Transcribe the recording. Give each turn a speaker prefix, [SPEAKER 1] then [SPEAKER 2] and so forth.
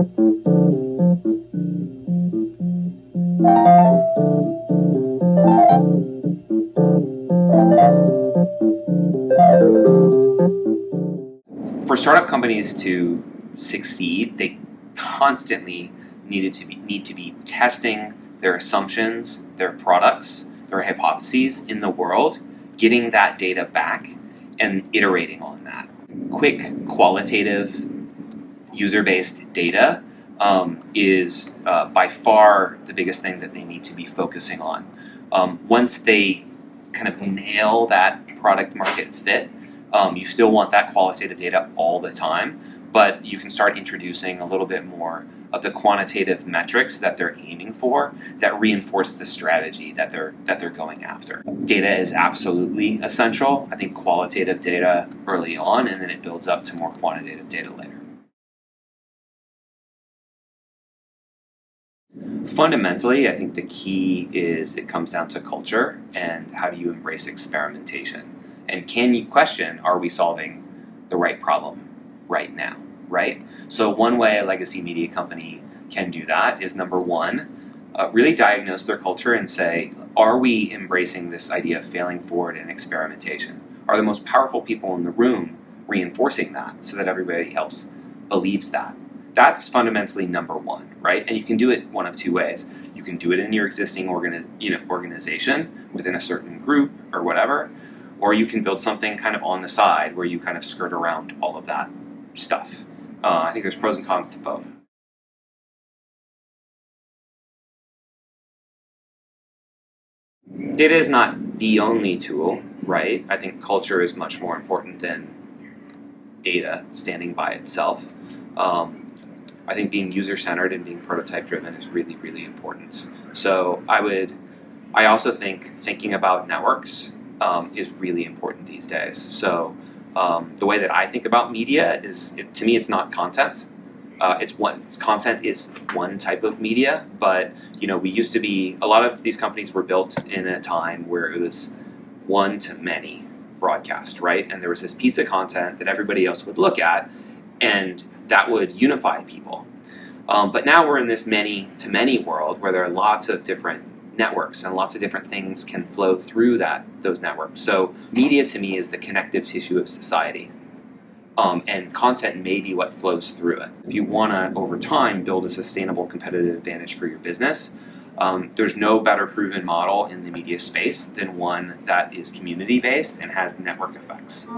[SPEAKER 1] For startup companies to succeed, they constantly need to be testing their assumptions, their products, their hypotheses in the world, getting that data back, and iterating on that. Quick, qualitative, user-based data is by far the biggest thing that they need to be focusing on. Once they kind of nail that product market fit, you still want that qualitative data all the time, but you can start introducing a little bit more of the quantitative metrics that they're aiming for that reinforce the strategy that they're going after. Data is absolutely essential. I think qualitative data early on, and then it builds up to more quantitative data later. Fundamentally, I think the key is it comes down to culture and how do you embrace experimentation. And can you question, are we solving the right problem right now, right? So one way a legacy media company can do that is, number one, really diagnose their culture and say, are we embracing this idea of failing forward and experimentation? Are the most powerful people in the room reinforcing that so that everybody else believes that? That's fundamentally number one, right? And you can do it one of two ways. You can do it in your existing organization within a certain group or whatever, or you can build something kind of on the side where you kind of skirt around all of that stuff. I think there's pros and cons to both. Data is not the only tool, right? I think culture is much more important than data standing by itself. I think being user-centered and being prototype-driven is really, really important. So I also think thinking about networks is really important these days. So the way that I think about media is, to me, it's not content. Content is one type of media, but we used to be, a lot of these companies were built in a time where it was one to many broadcast, right? And there was this piece of content that everybody else would look at, and that would unify people. But now we're in this many to many world where there are lots of different networks and lots of different things can flow through those networks. So media to me is the connective tissue of society. And content may be what flows through it. If you want to, over time, build a sustainable competitive advantage for your business, there's no better proven model in the media space than one that is community-based and has network effects.